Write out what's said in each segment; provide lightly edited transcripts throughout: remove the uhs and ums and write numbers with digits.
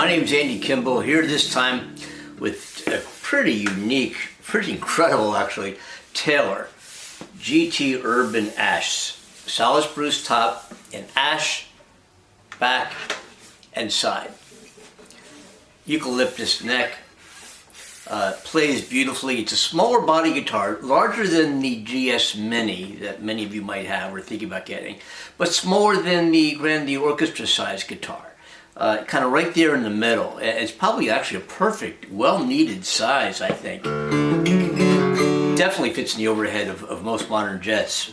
name's Andy Kimbel, here this time with a pretty unique, pretty incredible actually, Taylor GT Urban Ash. Solid spruce top and ash back and side. Eucalyptus neck. Plays beautifully. It's a smaller body guitar, larger than the GS Mini that many of you might have or thinking about getting, but smaller than the Grande Orchestra size guitar. Kind of right there in the middle. It's probably actually a perfect, well-needed size, I think. Definitely fits in the overhead of most modern jets.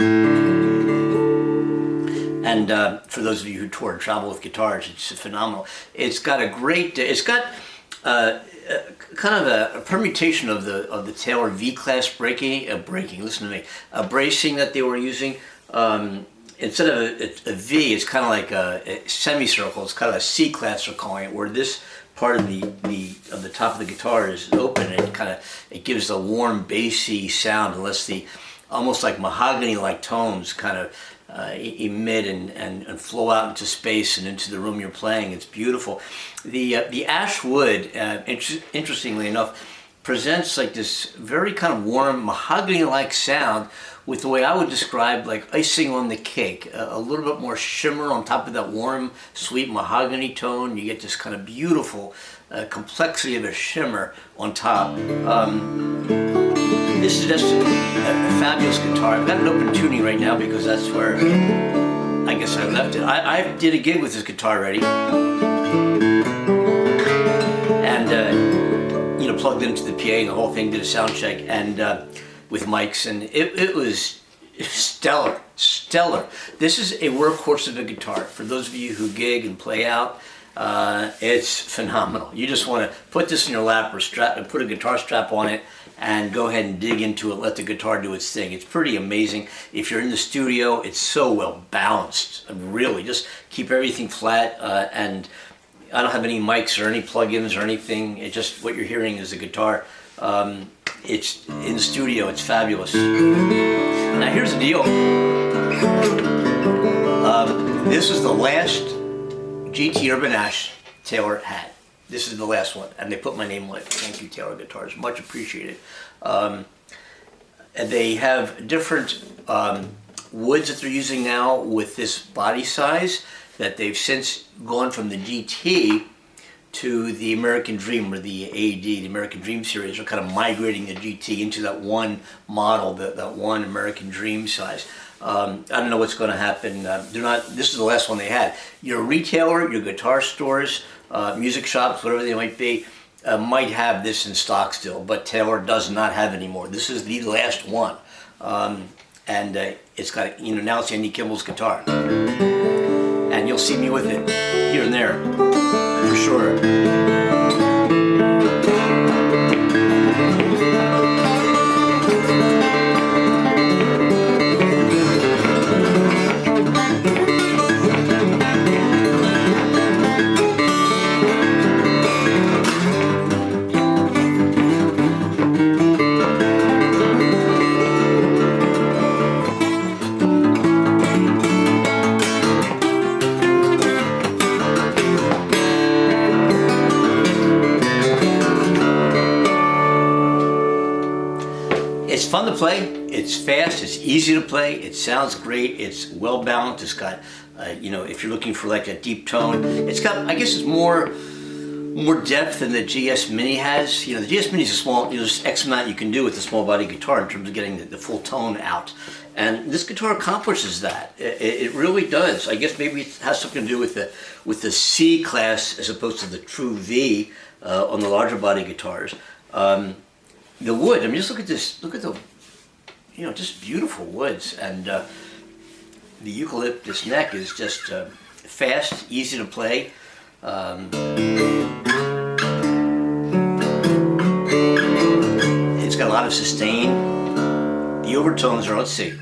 And for those of you who tour and travel with guitars, it's phenomenal. It's got a great, it's got kind of a permutation of the Taylor V-class bracing, listen to me, bracing that they were using. Instead of a V, it's kind of like a semicircle. It's kind of a C-class, they're calling it, where this part of the top of the guitar is open, and it gives a warm, bassy sound, unless the almost like mahogany-like tones kind of emit and flow out into space and into the room you're playing. It's beautiful. The ash wood, interestingly enough, presents like this very kind of warm mahogany-like sound with the way I would describe like icing on the cake. A little bit more shimmer on top of that warm, sweet mahogany tone. You get this kind of beautiful complexity of a shimmer on top. This is just a fabulous guitar. I've got it open tuning right now because that's where I guess I left it. I did a gig with this guitar already. And you know, plugged into the PA and the whole thing, did a sound check and with mics, and it was stellar. This is a workhorse of a guitar. For those of you who gig and play out, it's phenomenal. You just want to put this in your lap or put a guitar strap on it and go ahead and dig into it, let the guitar do its thing. It's pretty amazing. If you're in the studio, it's so well balanced. Really, just keep everything flat, and I don't have any mics or any plugins or anything. It's just what you're hearing is the guitar. It's in the studio, it's fabulous. Now here's the deal. This is the last GT Urban Ash Taylor had. This is the last one, and they put my name on it. Thank you, Taylor Guitars, much appreciated. And they have different woods that they're using now with this body size that they've since gone from the GT to the American Dream, or the AD, the American Dream series. Are kind of migrating the GT into that one model, that one American Dream size. I don't know what's going to happen. This is the last one they had. Your retailer, your guitar stores, music shops, whatever they might be, might have this in stock still, but Taylor does not have it anymore. This is the last one. And it's got, you know, now it's Andy Kimbel's guitar. And you'll see me with it here and there, for sure. It's fun to play, it's fast, it's easy to play, it sounds great, it's well balanced, it's got, you know, if you're looking for like a deep tone, it's got, I guess it's more depth than the GS Mini has. You know, the GS Mini is a small, you know, there's X amount you can do with a small body guitar in terms of getting the full tone out. And this guitar accomplishes that. It really does. I guess maybe it has something to do with the C class as opposed to the true V on the larger body guitars. The wood, I mean, just look at this, look at the, you know, just beautiful woods. And the eucalyptus neck is just fast, easy to play. It's got a lot of sustain. The overtones are, let's see.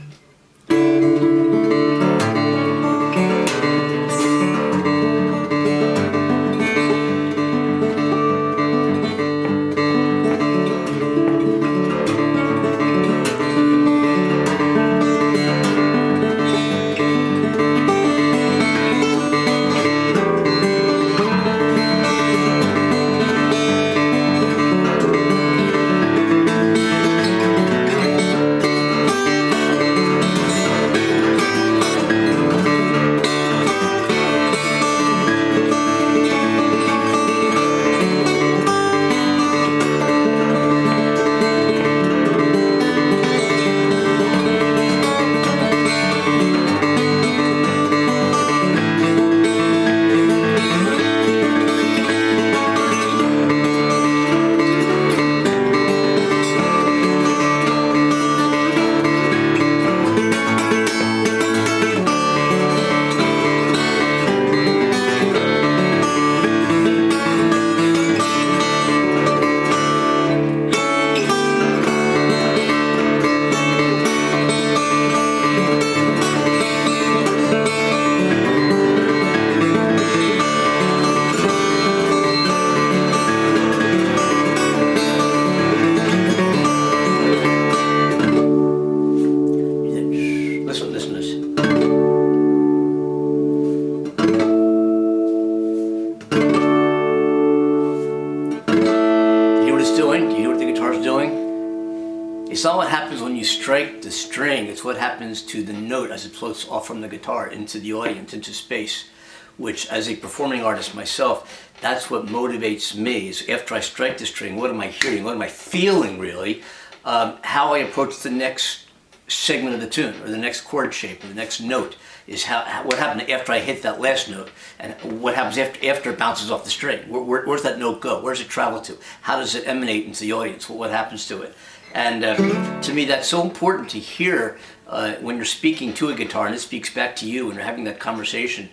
It's not what happens when you strike the string, it's what happens to the note as it floats off from the guitar into the audience, into space, which as a performing artist myself, that's what motivates me, is after I strike the string, what am I hearing, what am I feeling really, how I approach the next segment of the tune, or the next chord shape, or the next note, is what happened after I hit that last note, and what happens after it bounces off the string. Where's that note go? Where does it travel to? How does it emanate into the audience? What happens to it? And to me, that's so important to hear when you're speaking to a guitar, and it speaks back to you, and you're having that conversation.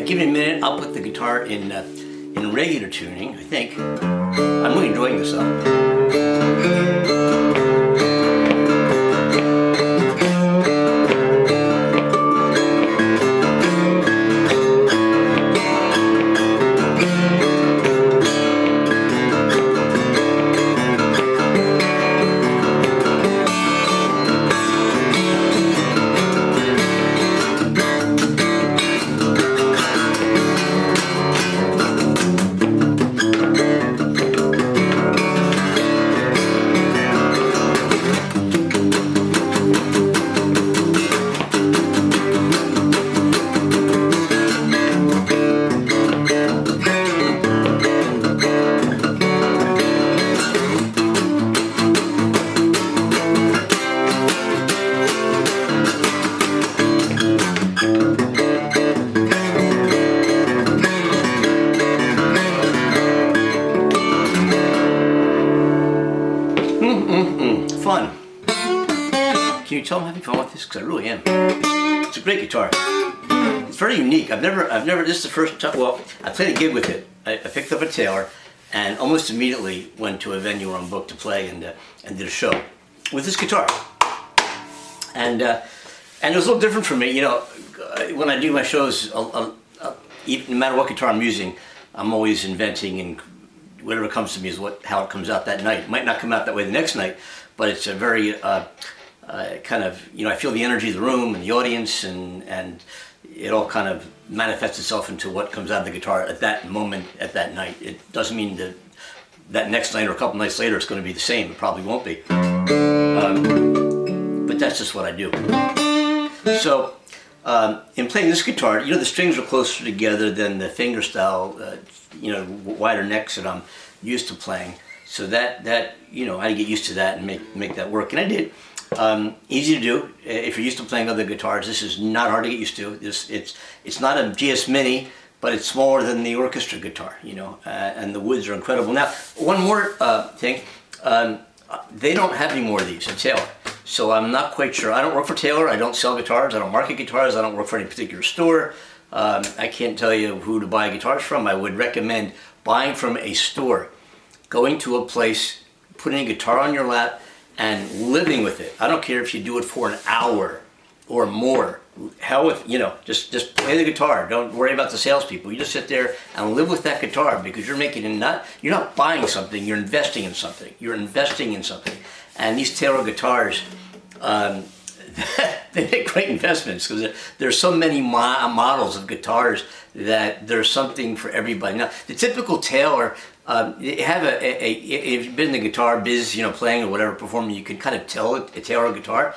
Give me a minute, I'll put the guitar in regular tuning, I think. I'm really enjoying this though. Fun. Can you tell I'm having fun with this? Because I really am. It's a great guitar. It's very unique. I've never, this is the first time, well, I played a gig with it. I picked up a Taylor and almost immediately went to a venue where I'm booked to play and did a show with this guitar. And it was a little different for me, you know, when I do my shows, no matter what guitar I'm using, I'm always inventing, and whatever comes to me is how it comes out that night. It might not come out that way the next night, but it's a very kind of, you know, I feel the energy of the room and the audience, and it all kind of manifests itself into what comes out of the guitar at that moment, at that night. It doesn't mean that next night or a couple nights later it's going to be the same. It probably won't be. But that's just what I do. So in playing this guitar, you know, the strings are closer together than the fingerstyle, you know, wider necks that I'm used to playing. So that you know, I had to get used to that and make that work, and I did. Easy to do if you're used to playing other guitars. This is not hard to get used to. It's not a GS Mini, but it's smaller than the orchestra guitar, you know, and the woods are incredible. Now, one more thing, they don't have any more of these at Taylor, so I'm not quite sure. I don't work for Taylor. I don't sell guitars. I don't market guitars. I don't work for any particular store. I can't tell you who to buy guitars from. I would recommend buying from a store, going to a place, putting a guitar on your lap, and living with it. I don't care if you do it for an hour or more. Hell with, you know, just play the guitar. Don't worry about the salespeople. You just sit there and live with that guitar, because you're you're not buying something, you're investing in something. You're investing in something. And these Taylor guitars, they make great investments, because there's so many models of guitars that there's something for everybody. Now, the typical Taylor They have if you've been in the guitar biz, playing or whatever, performing, you can kind of tell a Taylor guitar.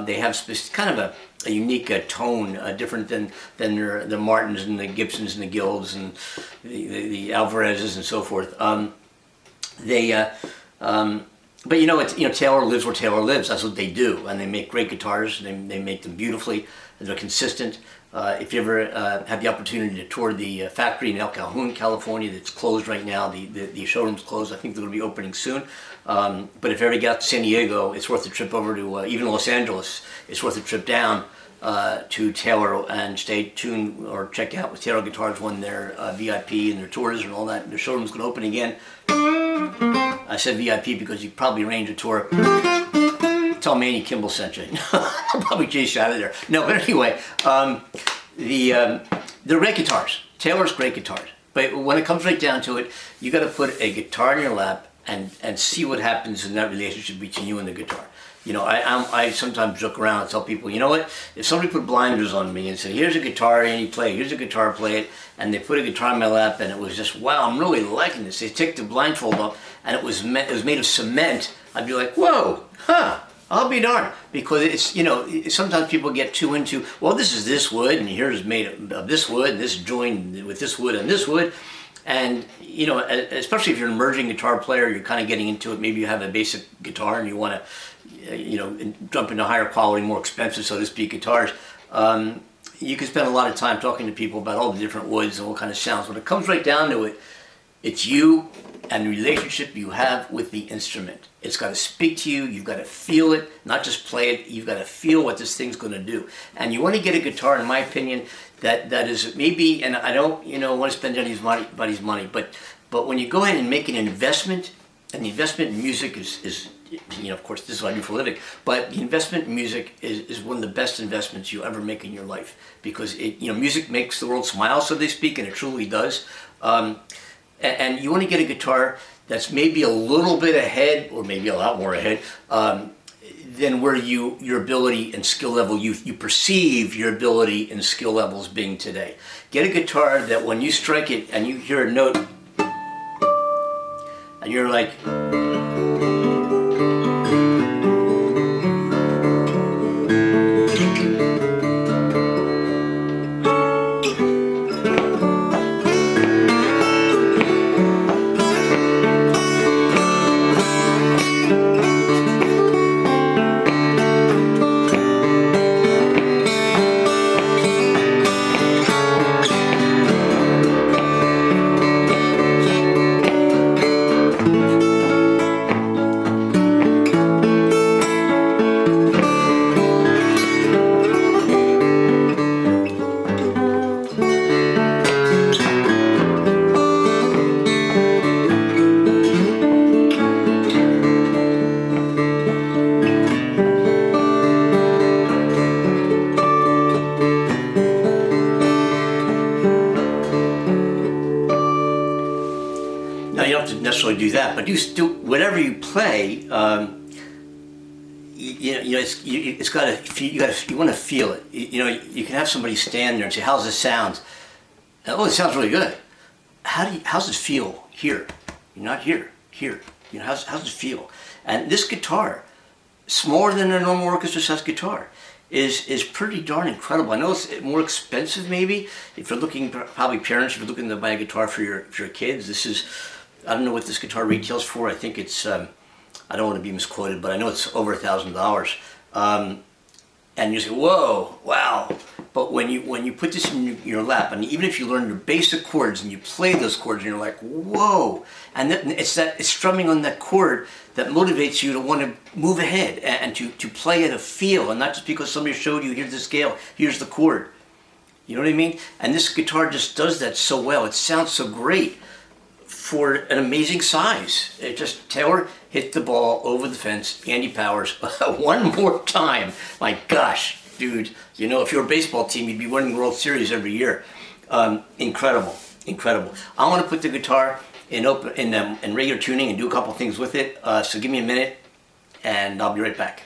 They have kind of a unique tone, different than the Martins and the Gibsons and the Guilds and the Alvarezes and so forth. But Taylor lives where Taylor lives. That's what they do, and they make great guitars. They make them beautifully. They're consistent. If you ever have the opportunity to tour the factory in El Cajon, California, that's closed right now, the showroom's closed. I think they're going to be opening soon. But if you ever get out to San Diego, it's worth a trip over to even Los Angeles. It's worth a trip down to Taylor and stay tuned or check out with Taylor Guitars when their VIP and their tours and all that. Their showroom's going to open again. I said VIP because you probably arrange a tour. Tell Manny Kimbel sent you. I'll probably chase you out of there. No, but anyway, they're great guitars. Taylor's great guitars. But when it comes right down to it, you got to put a guitar in your lap and see what happens in that relationship between you and the guitar. I sometimes joke around and tell people, you know what? If somebody put blinders on me and said, here's a guitar and you play, here's a guitar, play it, and they put a guitar in my lap and it was just, wow, I'm really liking this. They take the blindfold off and it was made of cement. I'd be like, whoa, I'll be darned. Because it's, sometimes people get too into, well, this is this wood and here's made of this wood and this joined with this wood and this wood. And, especially if you're an emerging guitar player, you're kind of getting into it. Maybe you have a basic guitar and you want to, jump into higher quality, more expensive, so to speak, guitars. You can spend a lot of time talking to people about all the different woods and what kind of sounds. When it comes right down to it, it's you and the relationship you have with the instrument. It's got to speak to you. You've got to feel it, not just play it. You've got to feel what this thing's going to do. And you want to get a guitar, in my opinion, that is maybe, and I don't, want to spend anybody's money, but when you go ahead and make an investment, and the investment in music is of course, this is what I do for a living, but the investment in music is one of the best investments you ever make in your life, because music makes the world smile, so to speak, and it truly does. And you want to get a guitar that's maybe a little bit ahead, or maybe a lot more ahead, than where your ability and skill level, you perceive your ability and skill levels being today. Get a guitar that when you strike it and you hear a note, and you're like, necessarily do that, but do whatever you play. It's got to. You want to feel it. You can have somebody stand there and say, "How's this sound?" And, oh, it sounds really good. How's it feel here? You're not here. Here. How's it feel? And this guitar, smaller than a normal orchestra size guitar, is pretty darn incredible. I know it's more expensive maybe if you're looking, probably parents, if you're looking to buy a guitar for your kids. This is, I don't know what this guitar retails for. I think it's, I don't want to be misquoted, but I know it's over $1,000. And you say, whoa, wow. But when you put this in your lap, and even if you learn your basic chords and you play those chords and you're like, whoa, and it's strumming on that chord that motivates you to want to move ahead and to play at a feel, and not just because somebody showed you, here's the scale, here's the chord. You know what I mean? And this guitar just does that so well. It sounds so great for an amazing size. It just, Taylor hit the ball over the fence, Andy Powers, one more time. My gosh, dude, if you're a baseball team, you'd be winning the World Series every year. Incredible, incredible. I want to put the guitar in regular tuning and do a couple things with it. So give me a minute, and I'll be right back.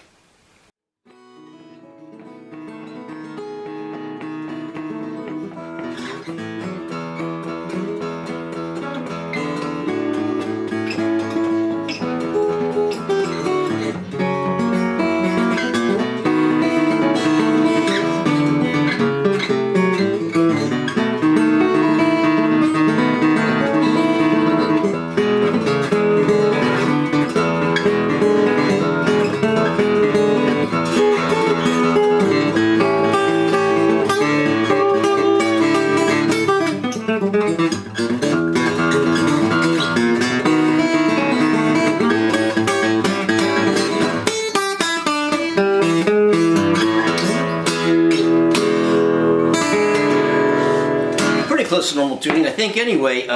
close to normal tuning, I think, anyway.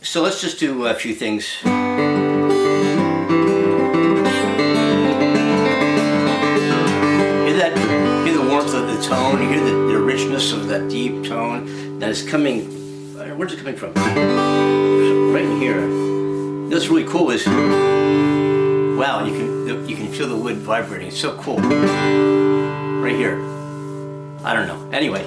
So let's just do a few things. Hear that? Hear the warmth of the tone. You hear the richness of that deep tone that is coming. Where's it coming from? Right in here. What's really cool is, wow, you can feel the wood vibrating. It's so cool. Right here. I don't know. Anyway.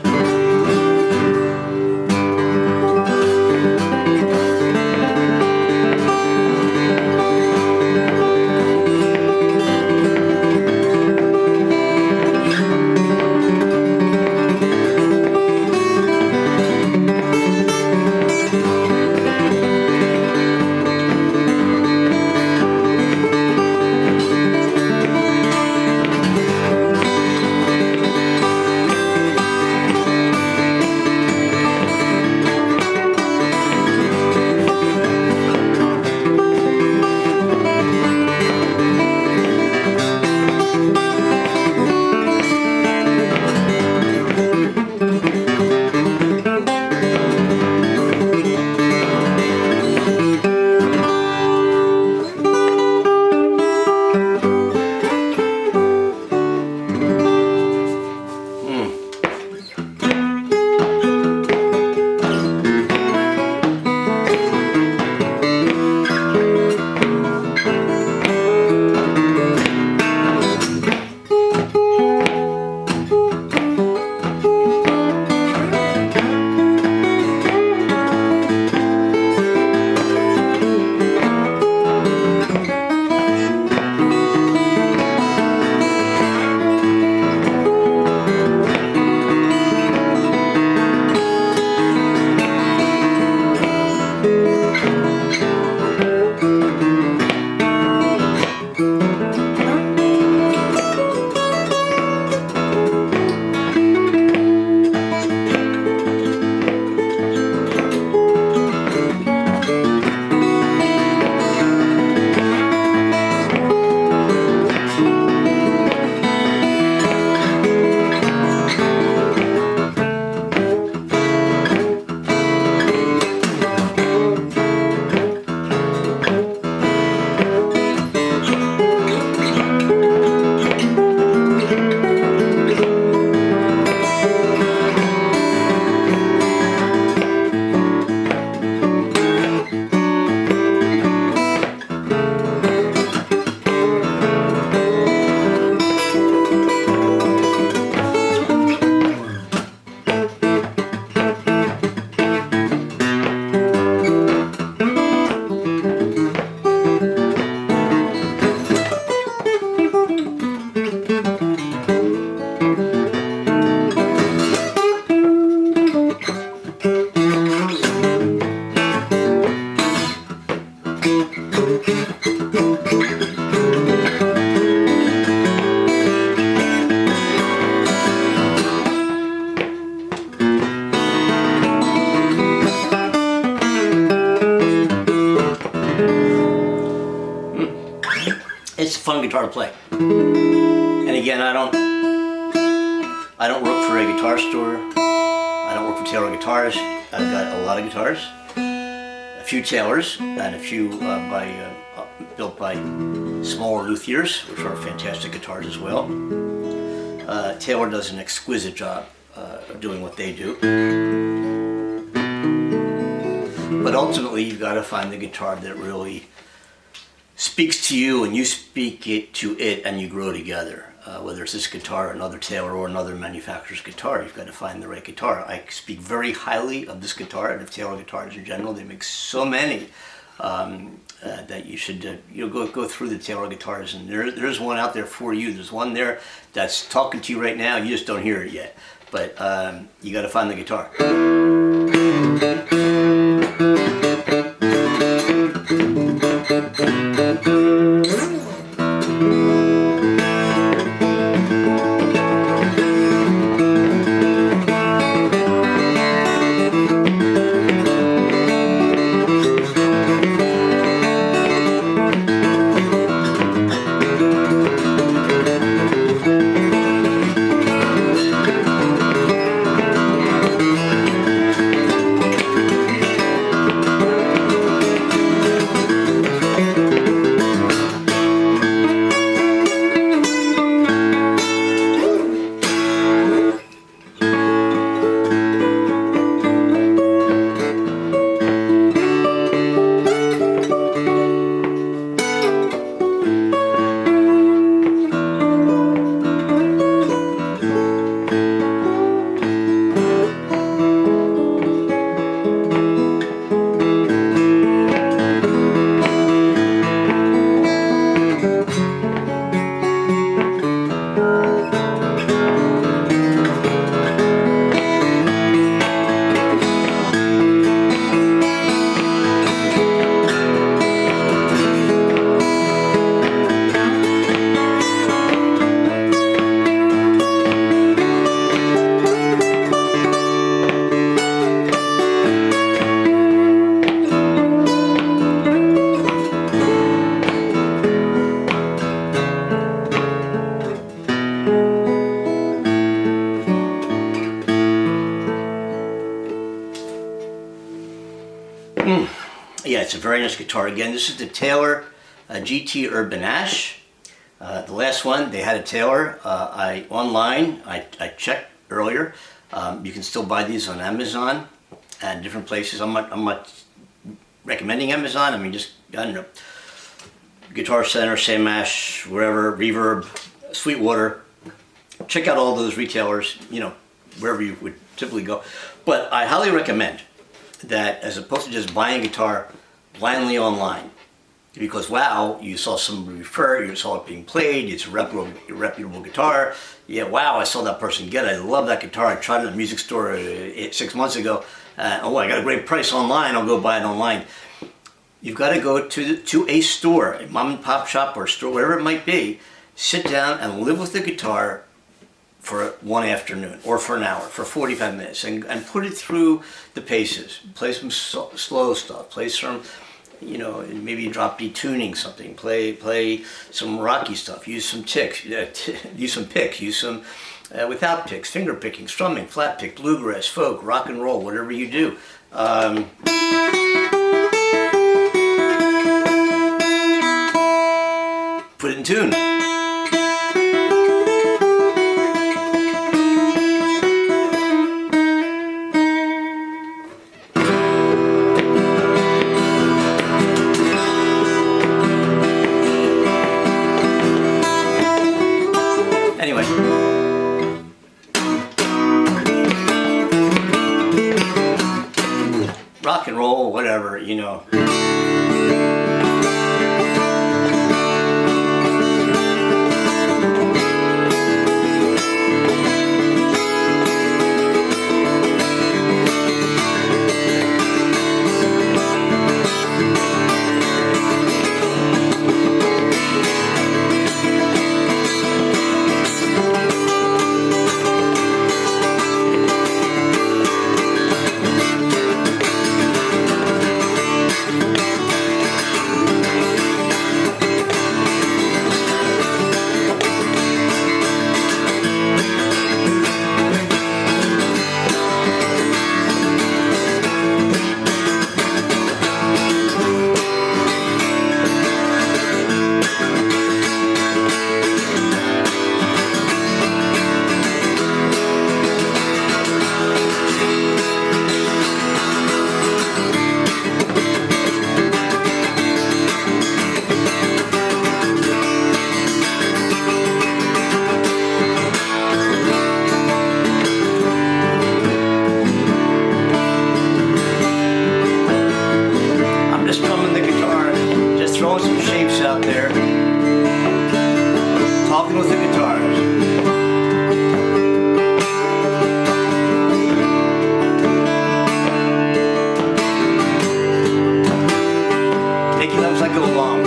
It's a fun guitar to play. And again, I don't work for a guitar store. I don't work for Taylor Guitars. I've got a lot of guitars, a few Taylors, and a few built by smaller luthiers, which are fantastic guitars as well. Taylor does an exquisite job of doing what they do. But ultimately, you've got to find the guitar that really speaks to you and you speak it to it, and you grow together. Whether it's this guitar or another Taylor or another manufacturer's guitar, you've got to find the right guitar. I speak very highly of this guitar and of Taylor guitars in general. They make so many that you should go through the Taylor guitars, and there's one out there for you. There's one there that's talking to you right now. You just don't hear it yet, but you got to find the guitar. Yeah, it's a very nice guitar. Again, this is the Taylor GT Urban Ash. The last one, they had a Taylor. Online, I checked earlier. You can still buy these on Amazon and different places. I'm not recommending Amazon. I mean, just, I don't know, Guitar Center, Sam Ash, wherever, Reverb, Sweetwater. Check out all those retailers, you know, wherever you would typically go. But I highly recommend that, as opposed to just buying a guitar blindly online, because wow, you saw somebody refer, you saw it being played, it's a reputable guitar. Yeah, wow, I saw that person get it. I love that guitar. I tried it at a music store 6 months ago. Oh, I got a great price online. I'll go buy it online. You've got to go to a store, a mom and pop shop or store, wherever it might be. Sit down and live with the guitar for one afternoon or for an hour, for 45 minutes, and put it through the paces. Play some slow stuff. Play some, you know, maybe drop D tuning something. Play some rocky stuff. Use some ticks. Use some picks. Use some without picks. Finger picking, strumming, flat pick, bluegrass, folk, rock and roll, whatever you do. Put it in tune. Anyway. Rock and roll, whatever, you know. Throwing some shapes out there, talking with the guitars. Making up as I go along.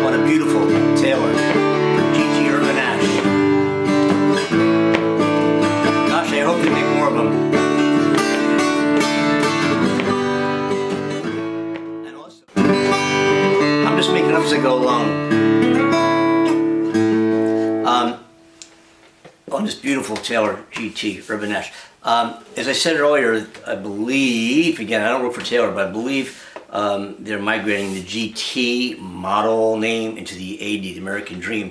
What a beautiful Taylor GT Urban Ash. Gosh, I hope they make more of them. Just make it up as I go along. On this beautiful Taylor GT Urban Ash. As I said earlier, I believe, again, I don't work for Taylor, but I believe they're migrating the GT model name into the AD, the American Dream.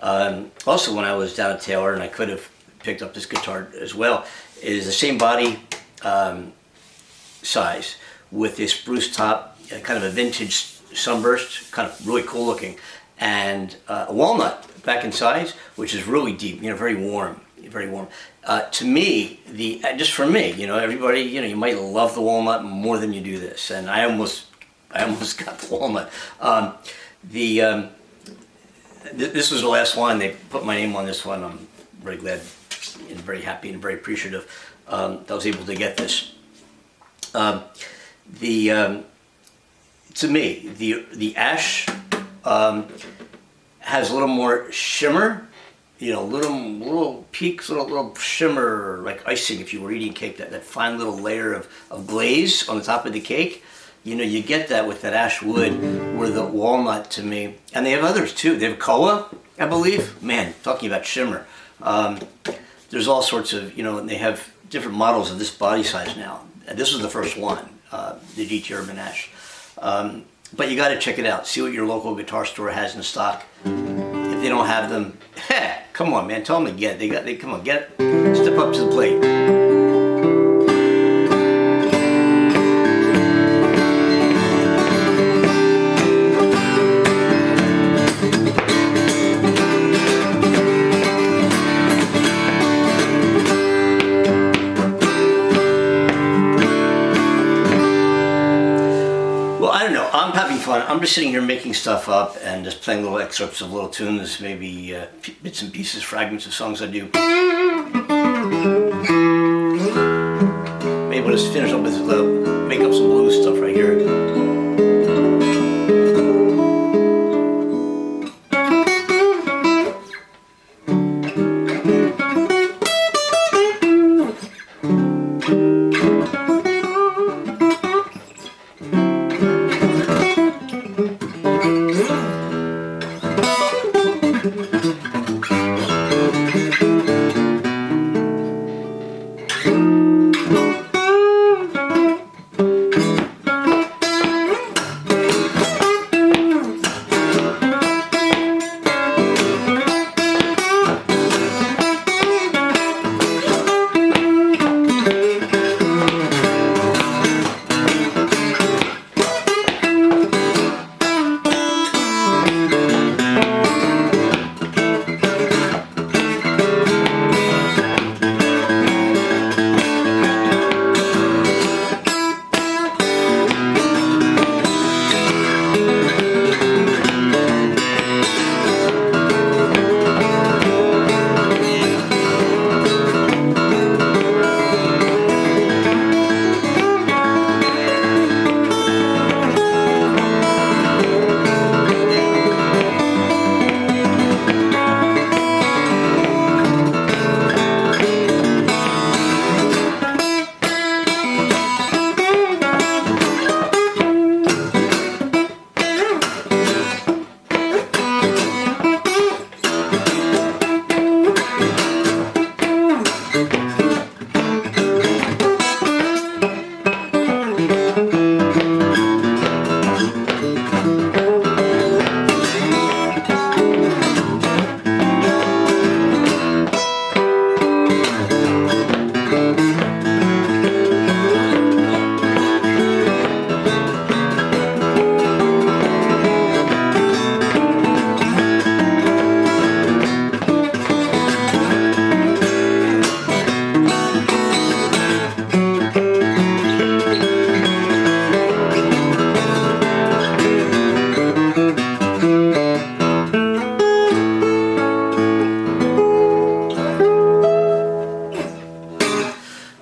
Also, when I was down at Taylor, and I could have picked up this guitar as well, it is the same body size with this spruce top, kind of a vintage sunburst, kind of really cool looking, and a walnut back in size, which is really deep, you know, very warm, very warm. To me, just for me, you know, everybody, you know, you might love the walnut more than you do this, and I almost got the walnut. This was the last one. They put my name on this one. I'm very glad and very happy and very appreciative that I was able to get this. To me, the ash has a little more shimmer, you know, little peaks, little shimmer, like icing if you were eating cake, that fine little layer of glaze on the top of the cake. You know, you get that with that ash wood or the walnut to me. And they have others too. They have koa, I believe. Man, talking about shimmer. There's all sorts of, you know, and they have different models of this body size now. This was the first one, the GT Urban Ash. But you got to check it out. See what your local guitar store has in stock. If they don't have them, come on, man, tell them to get it. Come on, get it. Step up to the plate. I'm having fun. I'm just sitting here making stuff up and just playing little excerpts of little tunes, maybe bits and pieces, fragments of songs I do. Maybe we'll just finish up with make up some blues stuff right here.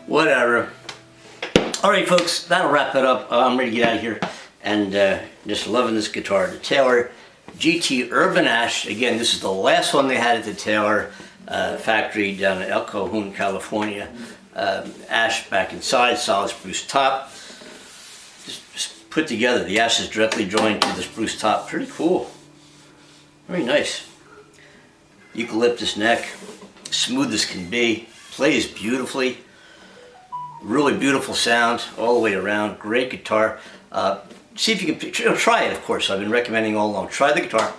Whatever. All right, folks, that'll wrap it up. I'm ready to get out of here, and just loving this guitar, the Taylor GT Urban Ash. Again, this is the last one they had at the Taylor factory down in El Cajon, California. Ash back inside, solid spruce top. Just put together. The ash is directly joined to the spruce top. Pretty cool. Very nice. Eucalyptus neck, smooth as can be. Plays beautifully. Really beautiful sound all the way around. Great guitar. See if you can try it, of course. I've been recommending all along. Try the guitar,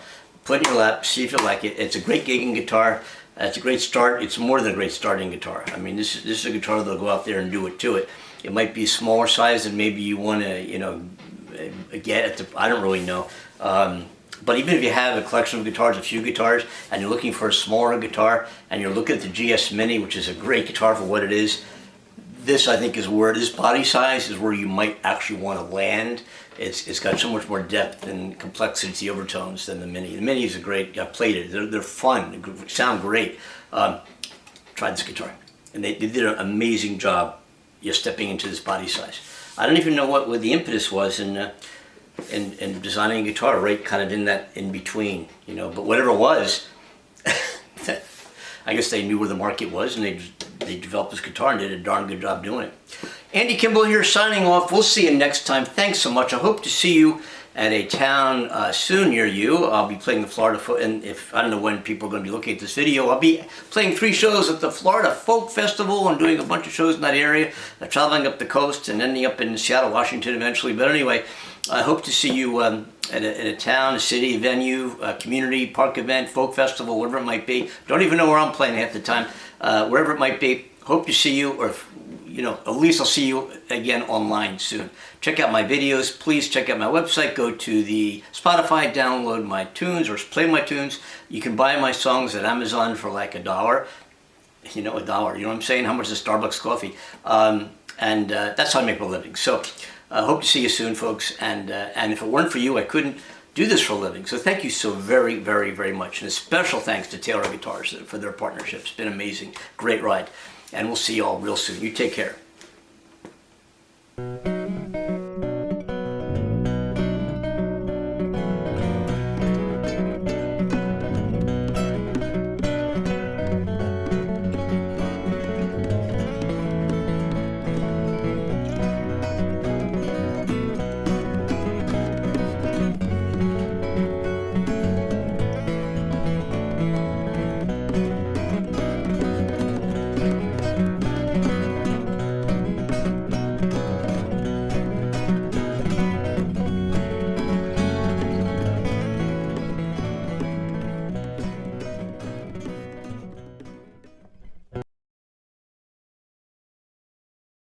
put it in your lap, see if you like it. It's a great gigging guitar. It's a great start. It's more than a great starting guitar. I mean, this is a guitar that'll go out there and do it to it. It might be smaller size than maybe you want to, get at the, I don't really know. But even if you have a collection of guitars, a few guitars, and you're looking for a smaller guitar, and you're looking at the GS Mini, which is a great guitar for what it is, this, I think, is where this body size is where you might actually want to land. It's got so much more depth and complexity overtones than the Mini. The Mini is a great, I played it, they're fun, they sound great. Try this guitar. And they did an amazing job just stepping into this body size. I don't even know what the impetus was in designing a guitar, right kind of in that in between, but whatever it was, I guess they knew where the market was, and they developed this guitar and did a darn good job doing it. Andy Kimbel here, signing off. We'll see you next time. Thanks so much. I hope to see you at a town soon near you. I'll be playing the Florida Folk, and if I don't know when people are going to be looking at this video, I'll be playing 3 shows at the Florida Folk Festival and doing a bunch of shows in that area, traveling up the coast and ending up in Seattle, Washington eventually. But anyway, I hope to see you at a town, a city, a venue, a community, park event, folk festival, whatever it might be. Don't even know where I'm playing half the time. Wherever it might be, hope to see you, or if, at least I'll see you again online soon. Check out my videos. Please check out my website. Go to the Spotify, download my tunes or play my tunes. You can buy my songs at Amazon for like $1. $1. You know what I'm saying? How much is Starbucks coffee? And that's how I make my living. So I hope to see you soon, folks. And if it weren't for you, I couldn't do this for a living. So thank you so very, very, very much. And a special thanks to Taylor Guitars for their partnership. It's been amazing. Great ride. And we'll see you all real soon. You take care.